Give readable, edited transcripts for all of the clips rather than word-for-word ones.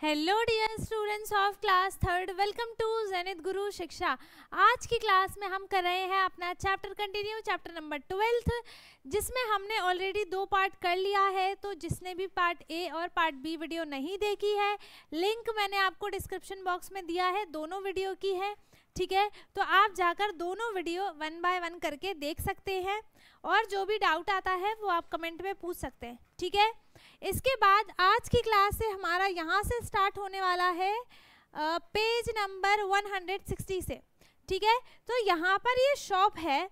Hello dear students of class third, welcome to Zenith Guru Shiksha. आज की class में हम कर रहे हैं अपना चैप्टर कंटिन्यू, चैप्टर नंबर 12, जिसमें हमने ऑलरेडी 2 पार्ट कर लिया है। तो जिसने भी पार्ट ए और पार्ट बी वीडियो नहीं देखी है, लिंक मैंने आपको डिस्क्रिप्शन बॉक्स में दिया है, दोनों वीडियो की है। ठीक है, तो आप जाकर दोनों वीडियो 1 बाय 1 करके देख सकते हैं और जो भी डाउट आता है वो आप कमेंट में पूछ सकते हैं। ठीक है, इसके बाद आज की क्लास से हमारा यहाँ से स्टार्ट होने वाला है पेज नंबर 160 से। ठीक है, तो यहाँ पर ये शॉप है।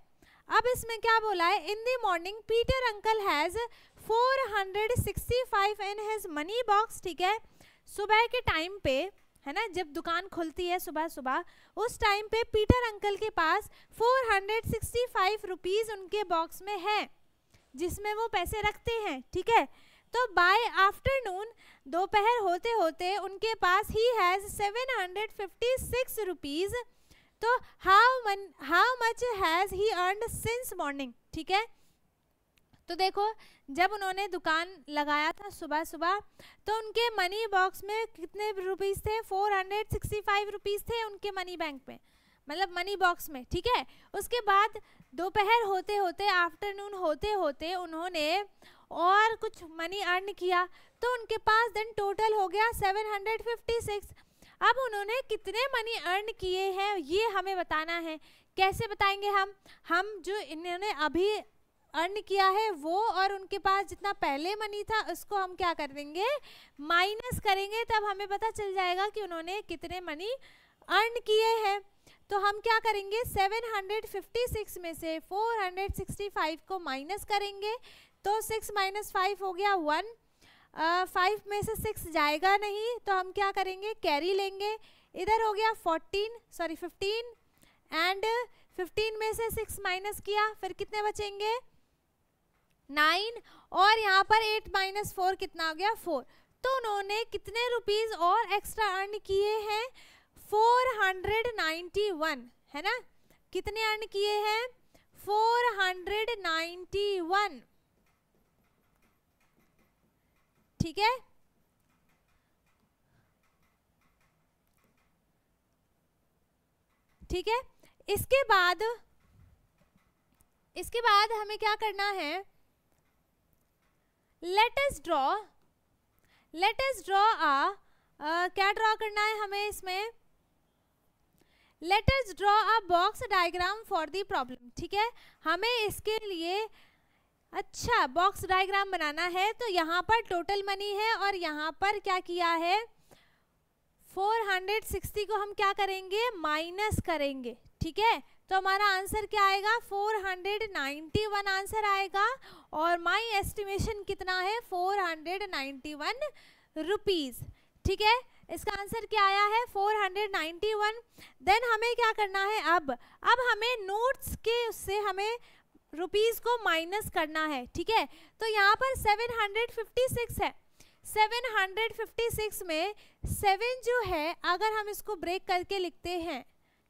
अब इसमें क्या बोला है, in the morning Peter uncle has 465 in his money box. ठीक है, सुबह के टाइम पे है ना, जब दुकान खुलती है सुबह सुबह, उस टाइम पे पीटर अंकल के पास 465 रुपीज़ उनके बॉक्स में है, जिसमें वो पैसे रखते हैं। ठीक है, तो बाय आफ्टरनून, दोपहर होते होते उनके पास ही हैज़ 756 रुपीज़। तो how much has he earned since morning. ठीक है, तो देखो जब उन्होंने दुकान लगाया था सुबह सुबह, तो उनके मनी बॉक्स में कितने रुपीज़ थे, 465 रुपीज़ थे उनके मनी बैंक में, मतलब मनी बॉक्स में। ठीक है, उसके बाद दोपहर होते होते, आफ्टरनून होते होते उन्होंने और कुछ मनी अर्न किया, तो उनके पास देन टोटल हो गया 756। अब उन्होंने कितने मनी अर्न किए हैं ये हमें बताना है। कैसे बताएंगे हम जो इन्होंने अभी अर्न किया है वो, और उनके पास जितना पहले मनी था उसको हम क्या कर देंगे, माइनस करेंगे, तब हमें पता चल जाएगा कि उन्होंने कितने मनी अर्न किए हैं। तो हम क्या करेंगे, 756 में से 465 को माइनस करेंगे, तो 6 - 5 हो गया 1। 5 में से 6 जाएगा नहीं, तो हम क्या करेंगे, कैरी लेंगे। इधर हो गया 15 एंड 15 में से 6 माइनस किया, फिर कितने बचेंगे, 9, और यहाँ पर 8 - 4 कितना हो गया, 4। तो उन्होंने कितने रुपीज़ और एक्स्ट्रा अर्न किए हैं, 491, है ना। कितने अर्न किए हैं, 491। ठीक है, ठीक है। इसके बाद हमें क्या करना है, लेट अस ड्रॉ क्या ड्रॉ करना है हमें इसमें, let us draw a box diagram for the problem. ठीक है, हमें इसके लिए अच्छा बॉक्स डायग्राम बनाना है। तो यहाँ पर टोटल मनी है और यहाँ पर क्या किया है, 460 को हम क्या करेंगे, माइनस करेंगे। ठीक है, तो हमारा आंसर क्या आएगा, 491 आंसर आएगा, और माई एस्टिमेशन कितना है, 491 रुपीज़। ठीक है, इसका आंसर क्या आया है, 491। देन हमें क्या करना है, अब हमें नोट्स के उससे हमें रुपीज़ को माइनस करना है। ठीक है, तो यहाँ पर 756 है, 756 में 7 जो है, अगर हम इसको ब्रेक करके लिखते हैं,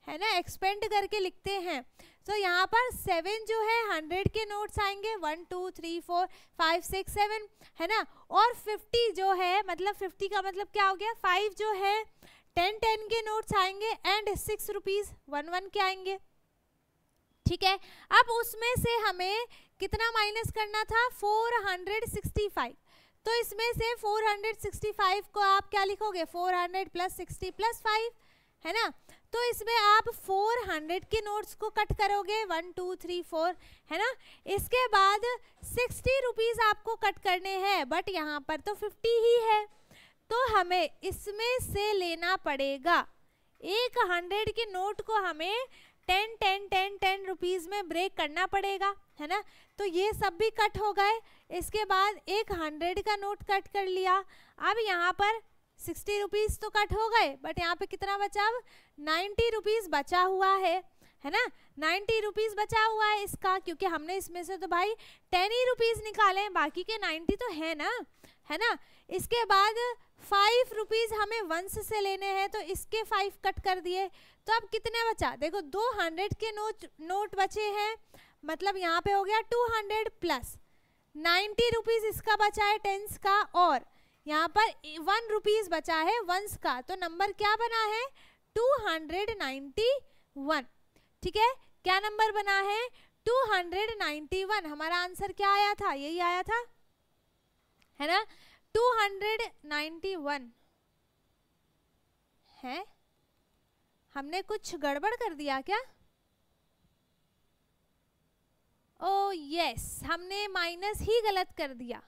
है ना, एक्सपेंड करके लिखते हैं, तो यहाँ पर 7 जो है 100 के नोट्स आएंगे, 1 2 3 4 5 6 7, है ना। और 50 जो है, मतलब 50 का मतलब क्या हो गया, 5 जो है 10 के नोट्स आएंगे, एंड 6 रुपीज़ 1 के आएंगे। ठीक है, अब उसमें से हमें कितना माइनस करना था, 465। तो इसमें से 465 को आप क्या लिखोगे, 400 + 60 + 5, है ना। तो इसमें आप 400 के नोट्स को कट करोगे, 1 2 3 4, है ना। इसके बाद 60 रुपीज़ आपको कट करने हैं, बट यहाँ पर तो 50 ही है, तो हमें इसमें से लेना पड़ेगा, एक 100 के नोट को हमें 10 रुपीज़ में ब्रेक करना पड़ेगा, है ना। तो ये सब भी कट हो गए। इसके बाद एक 100 का नोट कट कर लिया। अब यहाँ पर 60 रुपीज़ तो कट हो गए, बट यहाँ पे कितना बचा, अब 90 रुपीज़ बचा हुआ है ना। 90 रुपीज़ बचा हुआ है इसका, क्योंकि हमने इसमें से तो भाई 10 ही रुपीज़ निकाले, बाकी के 90 तो है ना, है ना। इसके बाद 5 रुपीज़ हमें वंस से लेने हैं, तो इसके 5 कट कर दिए, तो अब कितने बचा, देखो 200 के नोट बचे हैं, मतलब यहाँ पे हो गया 200 + 90 रुपीज़ इसका बचा है 10s का, और यहाँ पर 1 रुपीज बचा है वंस का, तो नंबर क्या बना है 291। ठीक है, क्या नंबर बना है 291। हमारा आंसर क्या आया था, यही आया था, है ना, 291 है। हमने कुछ गड़बड़ कर दिया क्या? ओ यस, हमने माइनस ही गलत कर दिया,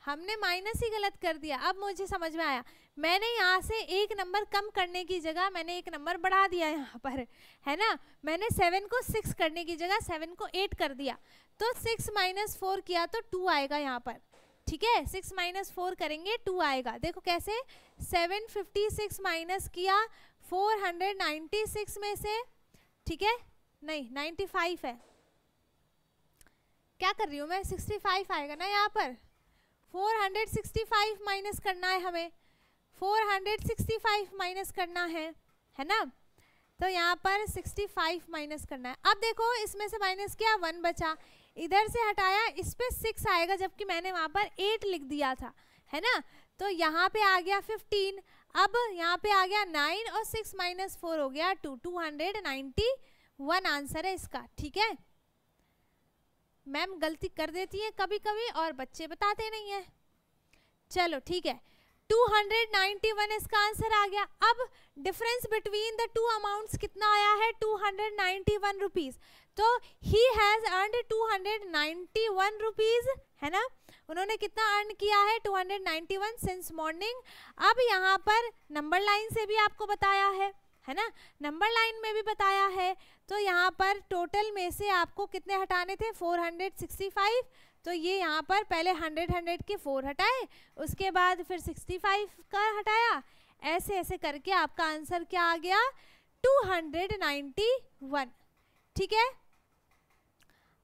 हमने माइनस ही गलत कर दिया। अब मुझे समझ में आया, मैंने यहाँ से एक नंबर कम करने की जगह मैंने एक नंबर बढ़ा दिया यहाँ पर, है ना। मैंने 7 को 6 करने की जगह 7 को 8 कर दिया, तो 6 - 4 किया तो 2 आएगा यहाँ पर। ठीक है, 6 - 4 करेंगे 2 आएगा। देखो कैसे, 756 माइनस किया 496 में से, ठीक है, नहीं 95 है, क्या कर रही हूँ मैं, 65 आएगा ना यहाँ पर। 465 माइनस करना है हमें, 465 माइनस करना है ना। तो यहाँ पर 65 माइनस करना है। अब देखो इसमें से माइनस किया 1 बचा, इधर से हटाया, इस पे 6 आएगा, जबकि मैंने वहाँ पर 8 लिख दिया था, है ना। तो यहाँ पे आ गया 15, अब यहाँ पे आ गया 9 और 6 - 4 हो गया 2, 291 आंसर है इसका। ठीक है, मैम गलती कर देती है कभी कभी और बच्चे बताते नहीं है। चलो ठीक है, 291 इसका आंसर आ गया। अब difference between the two amounts कितना आया है 291 रुपीज। तो ही हैज अर्नड 291 रुपीज, है ना। उन्होंने कितना अर्न किया है 291 सिंस मॉर्निंग। अब यहाँ पर नंबर लाइन से भी आपको बताया है ना, नंबर लाइन में भी बताया है। तो यहाँ पर टोटल में से आपको कितने हटाने थे 465, तो ये यहाँ पर पहले 100 के 4 हटाए, उसके बाद फिर 65 का हटाया, ऐसे ऐसे करके आपका आंसर क्या आ गया 291। ठीक है,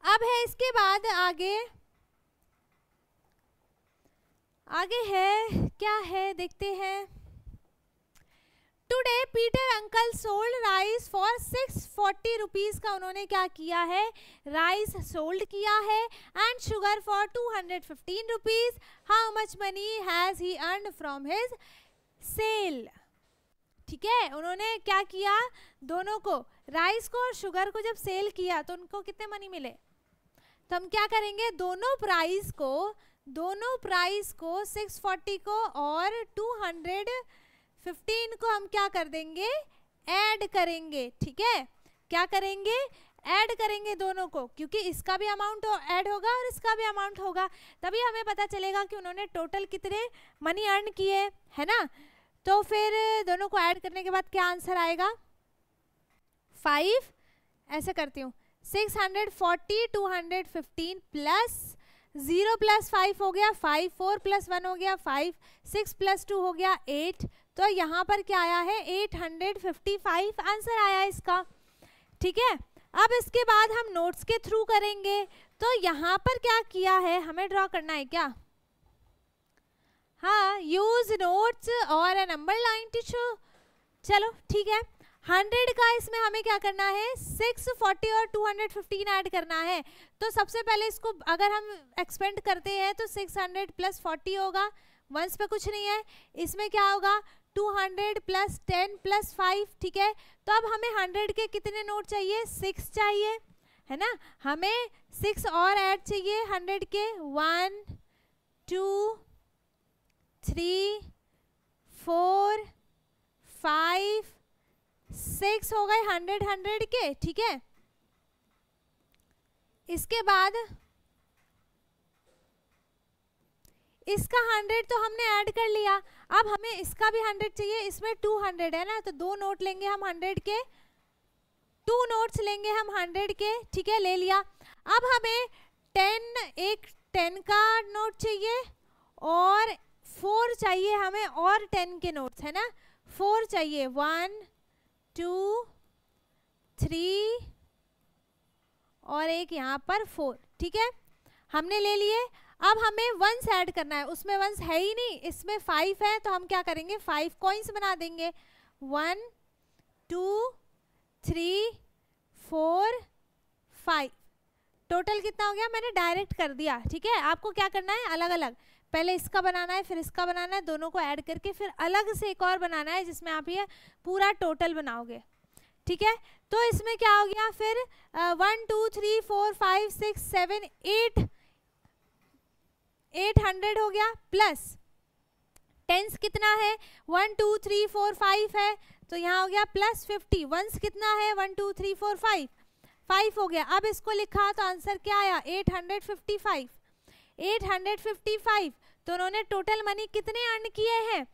अब है इसके बाद आगे है क्या है देखते हैं। Today Peter uncle sold rice for 640 rupees का उन्होंने क्या किया है, राइस सोल्ड किया है, and sugar for 215 rupees. How much money has he earned from his sale. ठीक है, उन्होंने क्या किया, दोनों को, राइस को और शुगर को जब सेल किया तो उनको कितने मनी मिले। तो हम क्या करेंगे, दोनों प्राइस को 640 को और 215 को हम क्या कर देंगे, ऐड करेंगे। ठीक है, क्या करेंगे, ऐड करेंगे दोनों को, क्योंकि इसका भी अमाउंट ऐड होगा और इसका भी अमाउंट होगा, तभी हमें पता चलेगा कि उन्होंने टोटल कितने मनी अर्न किए, है ना। तो फिर दोनों को ऐड करने के बाद क्या आंसर आएगा 5। ऐसे करती हूँ, 640 215 प्लस 0 + 5 हो गया 5, 4 + 1 हो गया 5, 6 + 2 हो गया 8। तो यहाँ पर क्या आया है 855 आंसर आया इसका। ठीक है, अब इसके बाद हम नोट्स के थ्रू करेंगे। तो यहाँ पर क्या किया है, हमें ड्रॉ करना है क्या, हाँ, यूज नोट्स और a number line to show. चलो ठीक है, 100 का इसमें हमें क्या करना है 640 और 215 ऐड करना है। तो सबसे पहले इसको अगर हम एक्सपेंड करते हैं तो 600 + 40 होगा, वंस पे कुछ नहीं है, इसमें क्या होगा 200 + 10 + 5। ठीक है, तो अब हमें 100 के कितने नोट चाहिए 6 चाहिए, है ना। हमें 6 और ऐड चाहिए 100 के, 1 2 3 4 5 6 हो गए 100 के। ठीक है, इसके बाद इसका 100 तो हमने ऐड कर लिया, अब हमें इसका भी 100 चाहिए, इसमें 200 है ना, तो 2 नोट लेंगे हम 100 के, 2 नोट्स लेंगे हम 100 के। ठीक है, ले लिया। अब हमें 10 का नोट चाहिए और 4 चाहिए हमें और 10 के नोट्स, है ना, 4 चाहिए, 1 2 3 और एक यहाँ पर 4। ठीक है, हमने ले लिए। अब हमें वंस ऐड करना है, उसमें वंस है ही नहीं, इसमें 5 है, तो हम क्या करेंगे 5 कॉइन्स बना देंगे, 1 2 3 4 5। टोटल कितना हो गया, मैंने डायरेक्ट कर दिया। ठीक है, आपको क्या करना है अलग अलग, पहले इसका बनाना है फिर इसका बनाना है, दोनों को ऐड करके फिर अलग से एक और बनाना है जिसमें आप ये पूरा टोटल बनाओगे। ठीक है, तो इसमें क्या हो गया फिर 1 2 3 4 5 6 7 8 800 हो गया, प्लस टेंस कितना है 1 2 3 4 5 है, तो यहाँ हो गया प्लस 50। वंस कितना है 1 2 3 4 5 5 हो गया। अब इसको लिखा तो आंसर क्या आया 855 855। तो उन्होंने टोटल मनी कितने अर्न किए हैं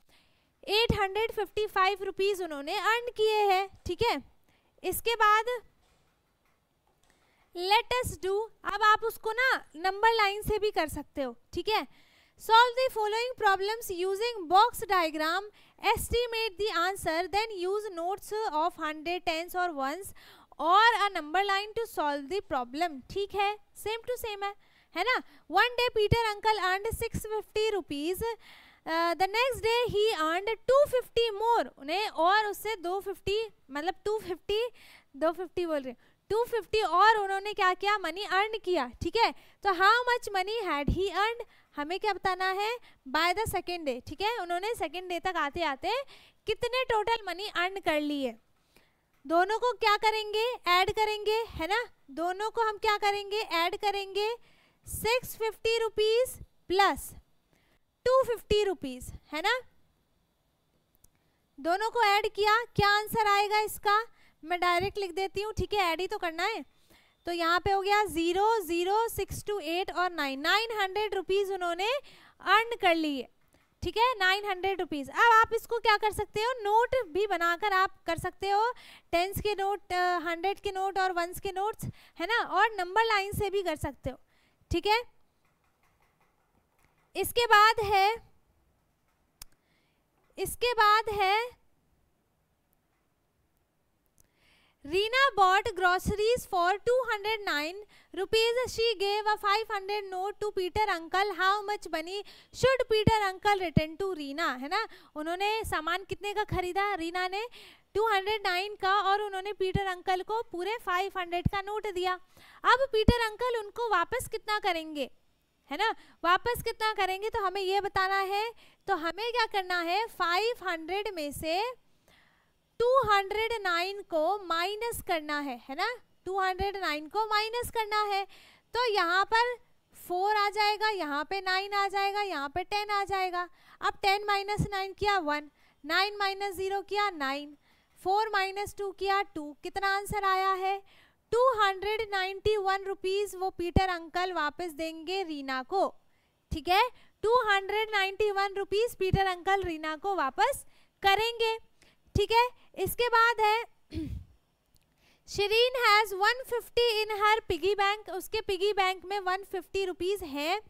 855 रुपीज उन्होंने अर्न किए हैं। ठीक है, इसके बाद लेट अस डू, अब आप उसको ना नंबर लाइन से भी कर सकते हो। ठीक है, solve the following problems using box diagram, estimate the answer, then use notes of 100 tens or ones or a number line to solve the problem। ठीक है, सेम टू सेम है ना। one day Peter uncle earned 650 rupees, the next day he earned 250 more, उन्हें और उससे 250 मतलब 250 बोल रहे 250 और उन्होंने क्या किया मनी अर्न किया। ठीक है, तो how much money had he earn, हमें क्या बताना है बाय द सेकेंड डे। ठीक है, उन्होंने सेकेंड डे तक आते आते कितने टोटल मनी अर्न कर लिए। दोनों को क्या करेंगे ऐड करेंगे, है ना, दोनों को हम क्या करेंगे ऐड करेंगे 650 रुपीज प्लस 250 रुपीज, है ना, दोनों को ऐड किया, क्या आंसर आएगा इसका मैं डायरेक्ट लिख देती हूँ। ठीक है, ऐड ही तो करना है, तो यहाँ पे हो गया 0 0 6 2 8 और 900 रुपीज उन्होंने अर्न कर लिए। ठीक है, 900 रुपीज। अब आप इसको क्या कर सकते हो नोट भी बनाकर आप कर सकते हो, टेंस के नोट 100 के नोट और वंस के नोट्स, है ना, और नंबर लाइन से भी कर सकते हो। ठीक है, इसके बाद है Reena bought groceries for 209 rupees. She gave a 500 note to Peter uncle. How much money should Peter uncle return to Reena? है ना, उन्होंने सामान कितने का खरीदा रीना ने 209 का, और उन्होंने पीटर अंकल को पूरे 500 का नोट दिया। अब पीटर अंकल उनको वापस कितना करेंगे, है ना, वापस कितना करेंगे तो हमें ये बताना है। तो हमें क्या करना है 500 में से 209 को माइनस करना है ना, 209 को माइनस करना है। तो यहाँ पर 4 आ जाएगा, यहाँ पे 9 आ जाएगा, यहाँ पे 10 आ जाएगा। अब 10 माइनस 9 किया 1, 9 माइनस 0 किया 9, 4 माइनस 2 किया 2, कितना आंसर आया है 291 रुपीज वो पीटर अंकल वापस देंगे रीना को। ठीक है, 291 रुपीज पीटर अंकल रीना को वापस करेंगे। ठीक है, इसके बाद है Shirin has 150 in her piggy bank, उसके पिगी बैंक में 150 रुपीज है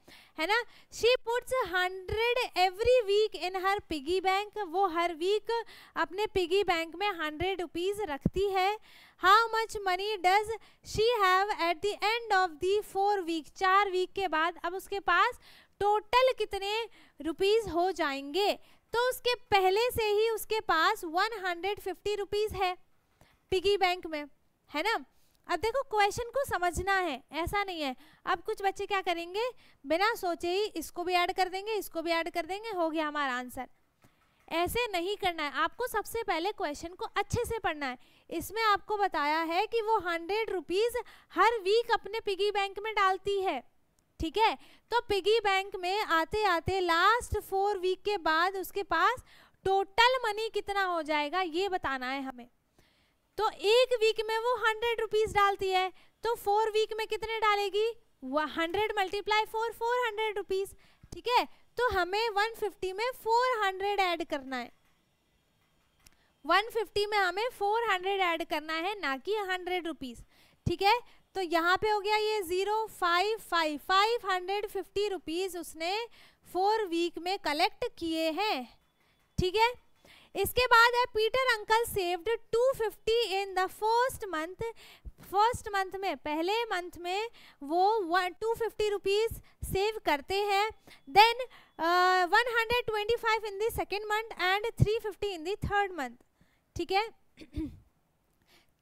ना। She puts 100 every week in her piggy bank, वो हर वीक अपने पिगी बैंक में 100 रुपीज रखती है। How much money does she have at the end of the 4 week, 4 week के बाद अब उसके पास टोटल कितने रुपीज हो जाएंगे। तो उसके पहले से ही उसके पास 150 रुपीज है पिगी बैंक में, है ना। अब देखो क्वेश्चन को समझना है, ऐसा नहीं है अब कुछ बच्चे क्या करेंगे बिना सोचे ही इसको भी ऐड कर देंगे, इसको भी ऐड कर देंगे, हो गया हमारा आंसर। ऐसे नहीं करना है, आपको सबसे पहले क्वेश्चन को अच्छे से पढ़ना है। इसमें आपको बताया है कि वो 100 रुपीज हर वीक अपने पिगी बैंक में डालती है। ठीक है, तो पिगी बैंक में आते आते लास्ट 4 वीक के बाद उसके पास टोटल मनी कितना हो जाएगा ये बताना है हमें। तो एक वीक में वो 100 रुपीज डालती है, तो 4 वीक में कितने डालेगी 100 मल्टीप्लाई 4 400 रुपीज। ठीक है, तो हमें 150 में 400 ऐड करना है, 150 में हमें 400 ऐड करना है, ना कि 100 रुपीज। ठीक है, तो यहाँ पे हो गया ये 550 रुपीज उसने 4 वीक में कलेक्ट किए हैं। ठीक है, इसके बाद है Peter uncle saved 250 in the first month में, पहले मंथ में वो 250 रुपीज सेव करते हैं। Then 125 in the second month and 350 in the third month. ठीक है,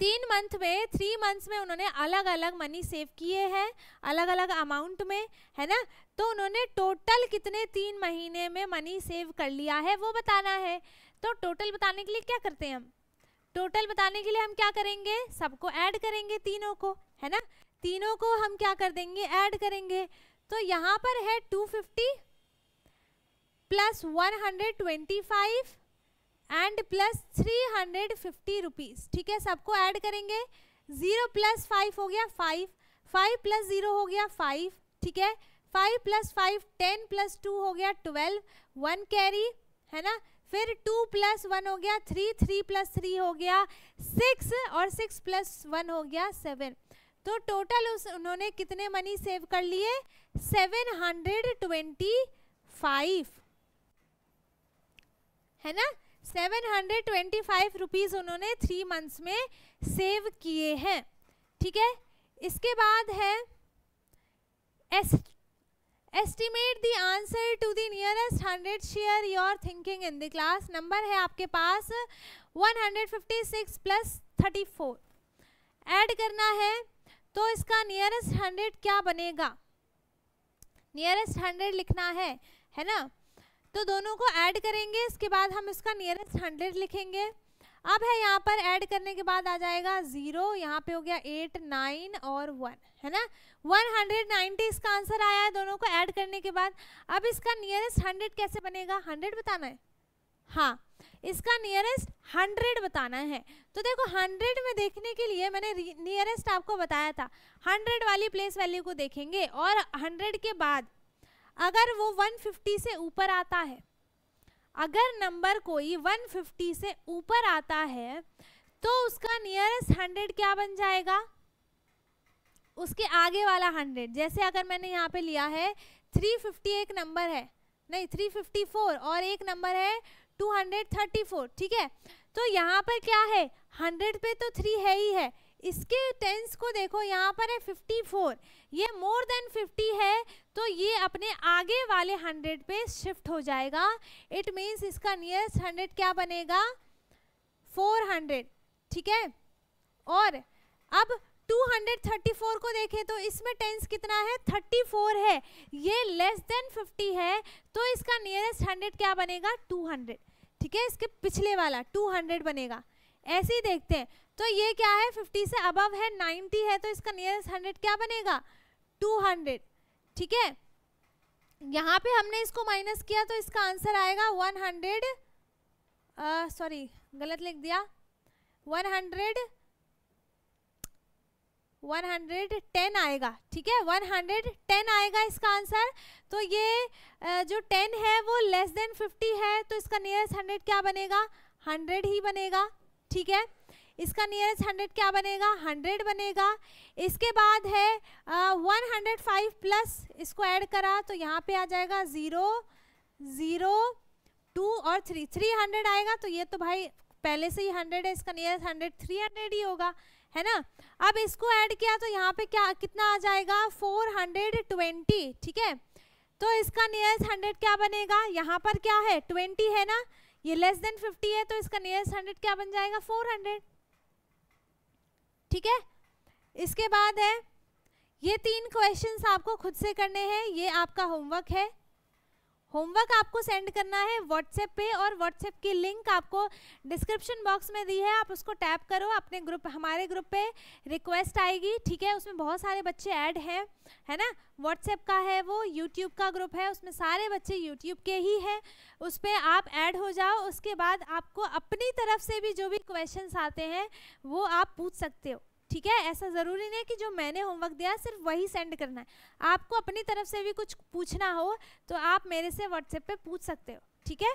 3 मंथ में 3 मंथ्स में उन्होंने अलग अलग मनी सेव किए हैं, अलग अलग अमाउंट में, है ना। तो उन्होंने टोटल कितने 3 महीने में मनी सेव कर लिया है वो बताना है। तो टोटल बताने के लिए क्या करते हैं हम, टोटल बताने के लिए हम क्या करेंगे, सबको ऐड करेंगे तीनों को, है ना। तीनों को हम क्या कर देंगे, ऐड करेंगे। तो यहाँ पर है 250 प्लस 125 एंड प्लस 350 रुपीज, ठीक है। सबको ऐड करेंगे, 0 प्लस 5 हो गया 5, 5 प्लस 0 हो गया 5, ठीक है। 5 प्लस 5 10 प्लस 2 हो गया 12, 1 कैरी, है ना। फिर 2 प्लस 1 हो गया 3, 3 प्लस 3 हो गया 6 और 6 प्लस 1 हो गया 7। तो टोटल उन्होंने कितने मनी सेव कर लिए, 725, है ना। 725 रुपीज उन्होंने 3 मंथ्स में सेव किए हैं, ठीक है। इसके बाद है estimate the answer to the nearest 100, share your thinking in the class. Number है आपके पास 156 प्लस 34, ऐड करना है। तो इसका नियरेस्ट 100 क्या बनेगा, नियरेस्ट 100 लिखना है ना। तो दोनों को ऐड करेंगे, इसके बाद हम इसका नियरेस्ट 100 लिखेंगे। अब है यहाँ पर ऐड करने के बाद आ जाएगा 0, यहाँ पे हो गया 8 9 और 1, है ना। 190 इसका आंसर आया है दोनों को ऐड करने के बाद। अब इसका नियरेस्ट 100 कैसे बनेगा, 100 बताना है, हाँ इसका नियरेस्ट 100 बताना है। तो देखो 100 में देखने के लिए मैंने नियरेस्ट आपको बताया था, 100 वाली प्लेस वैल्यू को देखेंगे और 100 के बाद अगर वो 150 से ऊपर आता है, अगर नंबर कोई 150 से ऊपर आता है तो उसका नियरेस्ट 100 क्या बन जाएगा, उसके आगे वाला 100। जैसे अगर मैंने यहाँ पे लिया है 350 एक नंबर है, नहीं 354 और एक नंबर है 234, ठीक है। तो यहाँ पर क्या है, 100 पे तो 3 है ही है, इसके टेंस को देखो, यहाँ पर है 54, ये मोर देन 50 है, तो ये अपने आगे वाले 100 पे शिफ्ट हो जाएगा। इट मीन्स इसका नियरेस्ट 100 क्या बनेगा, 400, ठीक है। और अब 234 को देखें तो इसमें टेंस कितना है, 34 है, ये लेस देन 50 है, तो इसका नियरेस्ट 100 क्या बनेगा, 200, ठीक है। इसके पिछले वाला 200 बनेगा। ऐसे ही देखते हैं, तो ये क्या है 50 से अबव है, 90 है, तो इसका नियरेस्ट 100 क्या बनेगा, 200, ठीक है। यहाँ पे हमने इसको माइनस किया तो इसका आंसर आएगा 100, सॉरी गलत लिख दिया, 110 आएगा, ठीक है। 110 आएगा इसका आंसर। तो ये जो 10 है वो लेस देन 50 है, तो इसका नियरेस्ट 100 क्या बनेगा, 100 ही बनेगा, ठीक है। इसका नियरेस्ट 100 क्या बनेगा, 100 बनेगा। इसके बाद है 105 प्लस इसको ऐड करा तो यहाँ पे आ जाएगा 0 0 2 और 3, 300 आएगा। तो ये तो भाई पहले से ही 100 है, इसका नियरेस्ट 100 300 ही होगा, है ना। अब इसको ऐड किया तो यहाँ पे क्या कितना आ जाएगा, 420, ठीक है। तो इसका नियरेस्ट 100 क्या बनेगा, यहाँ पर क्या है 20 है ना, ये लेस देन 50 है, तो इसका नियरेस्ट 100 क्या बन जाएगा, 400, ठीक है। इसके बाद है ये 3 क्वेश्चंस आपको खुद से करने हैं, ये आपका होमवर्क है। होमवर्क आपको सेंड करना है व्हाट्सएप पे, और व्हाट्सएप की लिंक आपको डिस्क्रिप्शन बॉक्स में दी है, आप उसको टैप करो, अपने ग्रुप हमारे ग्रुप पे रिक्वेस्ट आएगी, ठीक है। उसमें बहुत सारे बच्चे ऐड हैं, है ना। व्हाट्सएप का है वो, यूट्यूब का ग्रुप है, उसमें सारे बच्चे यूट्यूब के ही हैं, उस पर आप ऐड हो जाओ। उसके बाद आपको अपनी तरफ से भी जो भी क्वेश्चंस आते हैं वो आप पूछ सकते हो, ठीक है। ऐसा ज़रूरी नहीं कि जो मैंने होमवर्क दिया सिर्फ वही सेंड करना है, आपको अपनी तरफ से भी कुछ पूछना हो तो आप मेरे से व्हाट्सएप पे पूछ सकते हो, ठीक है।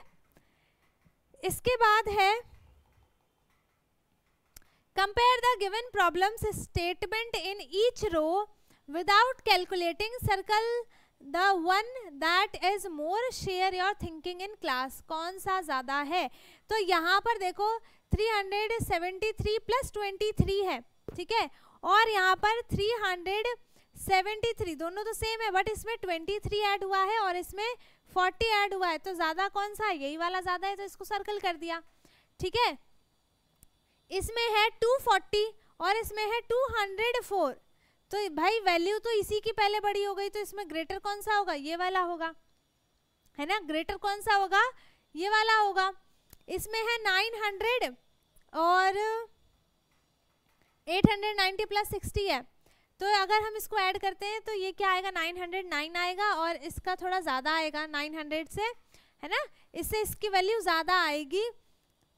इसके बाद है compare the given problems statement in each row without calculating, circle the one that is more, share your thinking in class. कौन सा ज़्यादा है, तो यहाँ पर देखो 373 प्लस 23 है, ठीक है। और यहाँ पर 373 दोनों तो सेम है, बट इसमें 23 ऐड हुआ है और इसमें 40 ऐड हुआ है, तो ज़्यादा कौन सा है, यही वाला ज़्यादा है, तो इसको सर्कल कर दिया, ठीक है। इसमें है 240 और इसमें है 204, तो भाई वैल्यू तो इसी की पहले बड़ी हो गई, तो इसमें ग्रेटर कौन सा होगा, ये वाला होगा, है ना। ग्रेटर कौन सा होगा, ये वाला होगा। इसमें है 900 और 890 प्लस 60 है, तो अगर हम इसको ऐड करते हैं तो ये क्या आएगा, 909 आएगा, और इसका थोड़ा ज़्यादा आएगा 900 से, है ना, इससे इसकी वैल्यू ज़्यादा आएगी,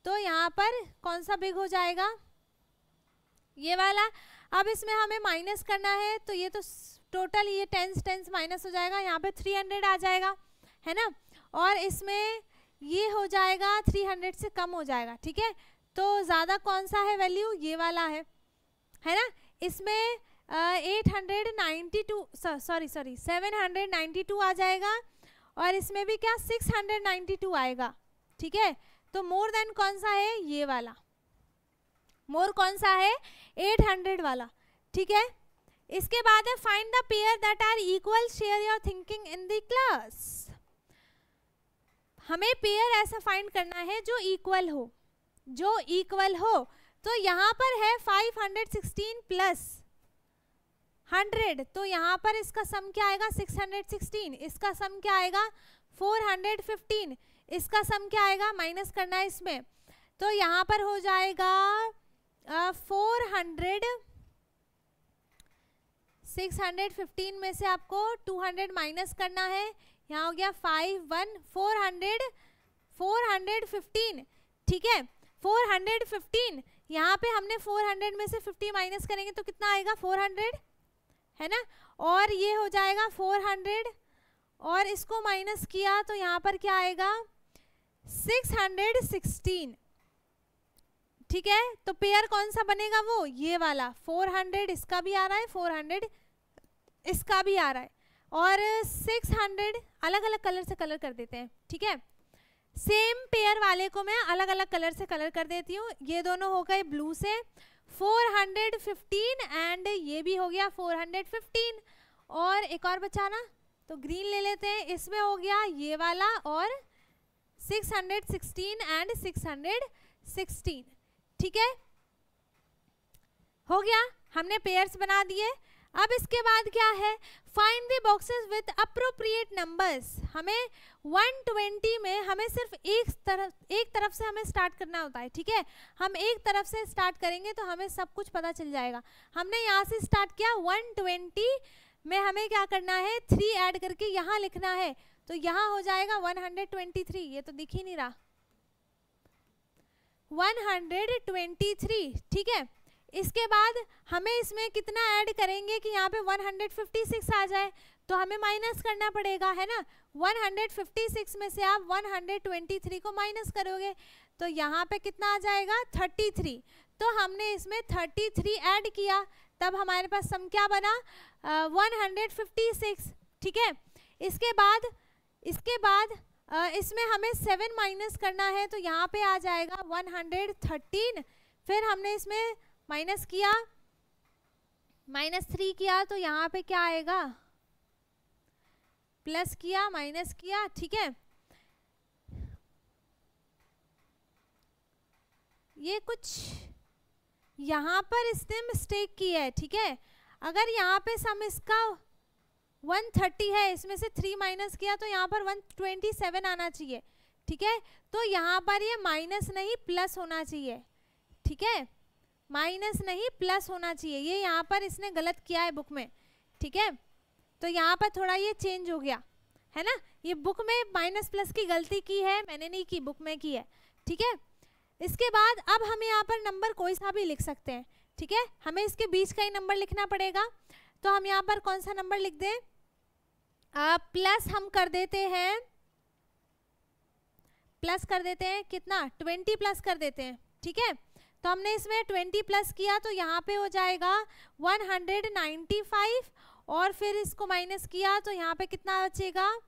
तो यहाँ पर कौन सा बिग हो जाएगा, ये वाला। अब इसमें हमें माइनस करना है, तो ये तो टोटल ये टेंस माइनस हो जाएगा, यहाँ पे 300 आ जाएगा, है ना, और इसमें ये हो जाएगा 300 से कम हो जाएगा, ठीक है। तो ज़्यादा कौन सा है वैल्यू, ये वाला है ना। इसमें 792 आ जाएगा, और इसमें भी क्या 692 आएगा, ठीक है। तो मोर देन कौन सा है, ये वाला, मोर कौन सा है, 800 वाला, ठीक है। इसके बाद है find the pair that are equal, share your thinking in the class. हमें पेयर ऐसा फाइंड करना है जो इक्वल हो, जो इक्वल हो। तो यहाँ पर है 516 प्लस 100, तो यहाँ पर इसका सम क्या आएगा, 616, इसका सम क्या आएगा 415, इसका सम क्या आएगा, माइनस करना है इसमें, तो यहाँ पर हो जाएगा 400, 615 में से आपको 200 माइनस करना है, यहाँ हो गया 415, ठीक है, 415। यहाँ पे हमने 400 में से 50 माइनस करेंगे तो कितना आएगा, 400, है ना, और ये हो जाएगा 400, और इसको माइनस किया तो यहाँ पर क्या आएगा 616, ठीक है। तो पेयर कौन सा बनेगा, वो ये वाला, 400 इसका भी आ रहा है, 400 इसका भी आ रहा है, और 600 अलग अलग कलर से कलर कर देते हैं, ठीक है। सेम पेयर वाले को मैं अलग अलग कलर से कलर कर देती हूँ, ये दोनों हो गए ब्लू से 415, एंड ये भी हो गया 415, और एक और बचाना तो ग्रीन ले लेते हैं, इसमें हो गया ये वाला और 616 एंड 616, ठीक है, हो गया, हमने पेयर्स बना दिए। अब इसके बाद क्या है, find the boxes with appropriate numbers. हमें 120 में हमें सिर्फ एक तरफ से हमें स्टार्ट करना होता है, ठीक है। हम एक तरफ से स्टार्ट करेंगे तो हमें सब कुछ पता चल जाएगा। हमने यहाँ से स्टार्ट किया, 120 में हमें क्या करना है, 3 ऐड करके यहाँ लिखना है, तो यहाँ हो जाएगा 123, ये तो दिख ही नहीं रहा, 123, ठीक है। इसके बाद हमें इसमें कितना ऐड करेंगे कि यहाँ पे 156 आ जाए, तो हमें माइनस करना पड़ेगा, है ना। 156 में से आप 123 को माइनस करोगे तो यहाँ पे कितना आ जाएगा, 33। तो हमने इसमें 33 ऐड किया, तब हमारे पास सम क्या बना, 156, ठीक है। इसके बाद इसमें हमें 7 माइनस करना है, तो यहाँ पे आ जाएगा 113। फिर हमने इसमें माइनस किया, -3 किया, तो यहाँ पे क्या आएगा, प्लस किया, माइनस किया, ठीक है। ये कुछ यहाँ पर इसने मिस्टेक की है, ठीक है। अगर यहाँ पे सम इसका 130 है, इसमें से 3 माइनस किया तो यहाँ पर 127 आना चाहिए, ठीक है। तो यहाँ पर ये माइनस नहीं प्लस होना चाहिए, ठीक है, माइनस नहीं प्लस होना चाहिए, ये यहाँ पर इसने गलत किया है बुक में, ठीक है। तो यहाँ पर थोड़ा ये चेंज हो गया, है ना, ये बुक में माइनस प्लस की गलती की है, मैंने नहीं की, बुक में की है, ठीक है। इसके बाद अब हम यहाँ पर नंबर कोई सा भी लिख सकते हैं, ठीक है, हमें इसके बीच का ही नंबर लिखना पड़ेगा। तो हम यहाँ पर कौन सा नंबर लिख दें, प्लस हम कर देते हैं, प्लस कर देते हैं कितना, 20 प्लस कर देते हैं, ठीक है। तो हमने इसमें 20 प्लस किया तो यहाँ पे हो जाएगा 195, और फिर इसको माइनस किया तो यहाँ पे कितना बचेगा,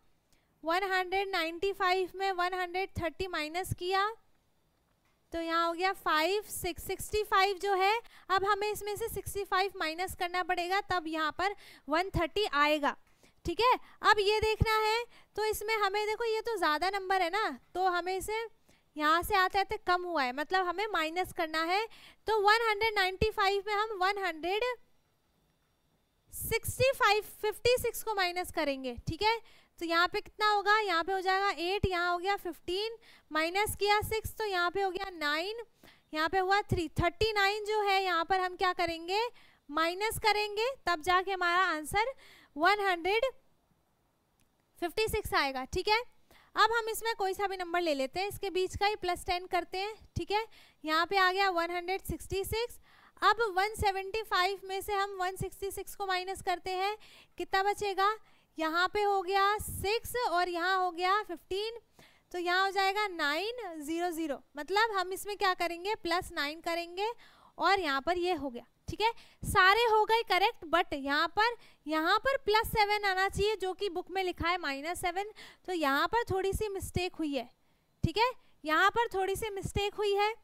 195 में 130 माइनस किया तो यहाँ हो गया 65 जो है। अब हमें इसमें से 65 माइनस करना पड़ेगा, तब यहाँ पर 130 आएगा, ठीक है। अब ये देखना है, तो इसमें हमें देखो ये तो ज़्यादा नंबर है ना, तो हमें इसे यहाँ से आते आते कम हुआ है, मतलब हमें माइनस करना है। तो 195 में हम 56 को माइनस करेंगे, ठीक है। तो यहाँ पे कितना होगा, यहाँ पे हो जाएगा 8, यहाँ हो गया 15, माइनस किया 6 तो यहाँ पे हो गया 9, यहाँ पे हुआ 3, 39 जो है यहाँ पर हम क्या करेंगे, माइनस करेंगे, तब जाके हमारा आंसर 156 आएगा, ठीक है। अब हम इसमें कोई सा भी नंबर ले लेते हैं, इसके बीच का ही +10 करते हैं, ठीक है। यहाँ पे आ गया 166। अब 175 में से हम 166 को माइनस करते हैं, कितना बचेगा, यहाँ पे हो गया 6 और यहाँ हो गया 15, तो यहाँ हो जाएगा 900, मतलब हम इसमें क्या करेंगे, +9 करेंगे और यहाँ पर ये हो गया, ठीक है। सारे हो गए करेक्ट, बट यहाँ पर +7 आना चाहिए, जो कि बुक में लिखा है -7, तो यहाँ पर थोड़ी सी मिस्टेक हुई है, ठीक है, यहाँ पर थोड़ी सी मिस्टेक हुई है।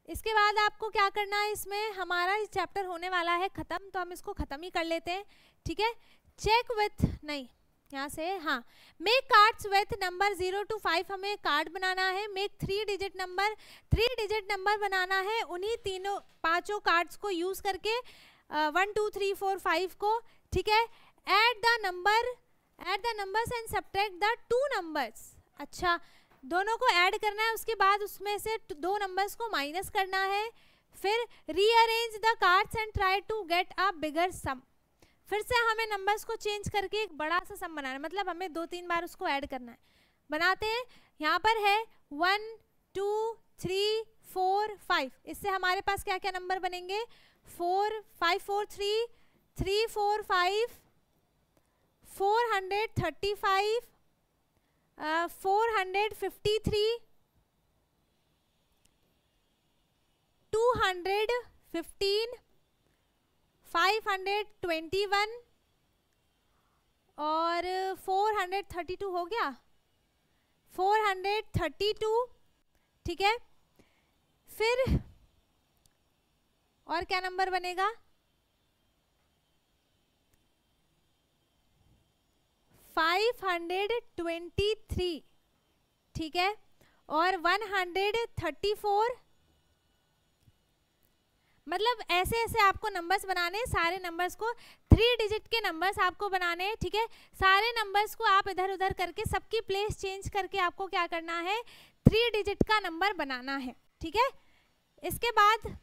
इसके बाद आपको क्या करना है, इसमें हमारा चैप्टर होने वाला है खत्म, तो हम इसको खत्म ही कर लेते हैं, ठीक है। चेक विथ, नहीं यहाँ से, हाँ, make cards with number 0 to 5, हमें कार्ड बनाना है। मेक 3 डिजिट नंबर बनाना है, उन्हीं पांचों कार्ड्स को यूज करके 1 2 3 4 5 को, ठीक है। Add the numbers and subtract the 2 numbers, अच्छा, दोनों को ऐड करना है, उसके बाद उसमें से 2 नंबर्स को माइनस करना है। फिर rearrange the cards and try to get a bigger sum, फिर से हमें नंबर्स को चेंज करके एक बड़ा सा सम बनाना है, मतलब हमें 2-3 बार उसको ऐड करना है। बनाते हैं, यहाँ पर है 1 2 3 4 5, इससे हमारे पास क्या क्या नंबर बनेंगे, 4 5 4 3 3 4 5 435 453 215 521 और 432 हो गया, 432, ठीक है। फिर और क्या नंबर बनेगा, 523, ठीक है, और 134, मतलब ऐसे ऐसे आपको नंबर्स बनाने हैं, सारे नंबर्स को 3 डिजिट के नंबर्स आपको बनाने हैं, ठीक है। सारे नंबर्स को आप इधर उधर करके सबकी प्लेस चेंज करके आपको क्या करना है, 3 डिजिट का नंबर बनाना है, ठीक है। इसके बाद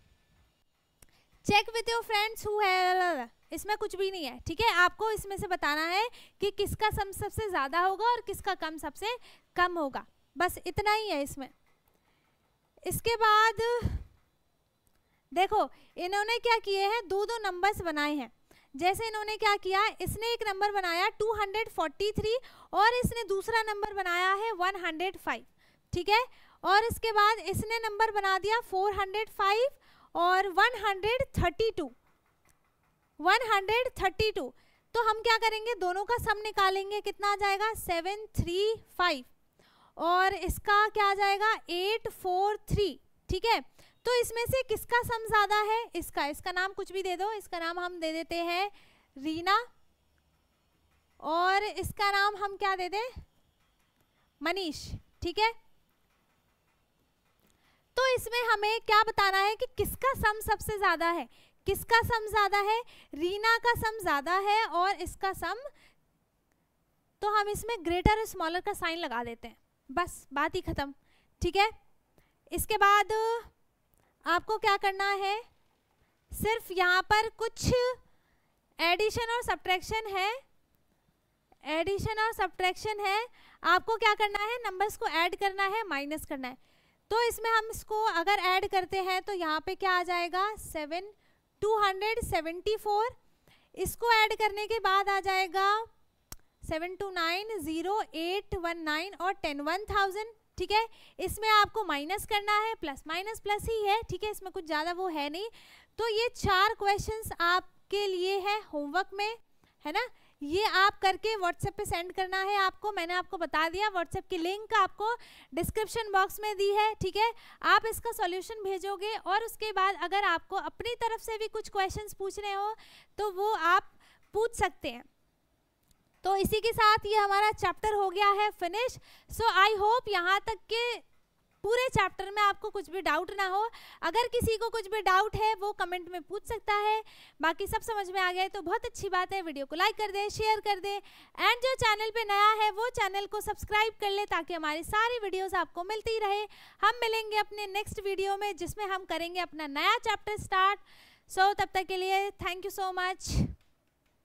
check with your friends who है, इसमें कुछ भी नहीं है, ठीक है। आपको इसमें से बताना है कि किसका सम सबसे ज्यादा होगा और किसका कम सबसे कम होगा, बस इतना ही है इसमें। इसके बाद देखो इन्होंने क्या किए हैं, 2 नंबर्स बनाए हैं। जैसे इन्होंने क्या किया, इसने एक नंबर बनाया 243 और इसने दूसरा नंबर बनाया है 105, ठीक है। और इसके बाद इसने नंबर बना दिया 405 और 132। तो हम क्या करेंगे, दोनों का सम निकालेंगे, कितना आ जाएगा 735 और इसका क्या आ जाएगा 843, ठीक है। तो इसमें से किसका सम ज्यादा है, इसका नाम कुछ भी दे दो, इसका नाम हम दे देते हैं रीना और इसका नाम हम क्या दे दें, मनीष, ठीक है। तो इसमें हमें क्या बताना है कि किसका सम सबसे ज्यादा है, किसका सम ज्यादा है, रीना का सम ज्यादा है और इसका सम, तो हम इसमें ग्रेटर और स्मॉलर का साइन लगा देते हैं, बस बात ही खत्म, ठीक है। इसके बाद आपको क्या करना है, सिर्फ यहाँ पर कुछ एडिशन और सब्ट्रैक्शन है, आपको क्या करना है, नंबर्स को ऐड करना है, माइनस करना है। तो इसमें हम इसको अगर ऐड करते हैं तो यहाँ पे क्या आ जाएगा 274, इसको ऐड करने के बाद आ जाएगा 7290819 और 101000, ठीक है। इसमें आपको माइनस करना है, प्लस माइनस प्लस ही है, ठीक है, इसमें कुछ ज़्यादा वो है नहीं। तो ये 4 क्वेश्चंस आपके लिए है होमवर्क में, है ना, ये आप करके व्हाट्सएप पे सेंड करना है आपको। मैंने आपको बता दिया, व्हाट्सएप की लिंक आपको डिस्क्रिप्शन बॉक्स में दी है, ठीक है। आप इसका सॉल्यूशन भेजोगे और उसके बाद अगर आपको अपनी तरफ से भी कुछ क्वेश्चंस पूछने हो तो वो आप पूछ सकते हैं, तो इसी के साथ ये हमारा चैप्टर हो गया है फिनिश। सो आई होप यहाँ तक के पूरे चैप्टर में आपको कुछ भी डाउट ना हो। अगर किसी को कुछ भी डाउट है वो कमेंट में पूछ सकता है, बाकी सब समझ में आ गया है तो बहुत अच्छी बात है। वीडियो को लाइक कर दे, शेयर कर दे, एंड जो चैनल पे नया है वो चैनल को सब्सक्राइब कर ले ताकि हमारी सारी वीडियोस आपको मिलती रहे। हम मिलेंगे अपने नेक्स्ट वीडियो में जिसमें हम करेंगे अपना नया चैप्टर स्टार्ट। सो तब तक के लिए थैंक यू सो मच।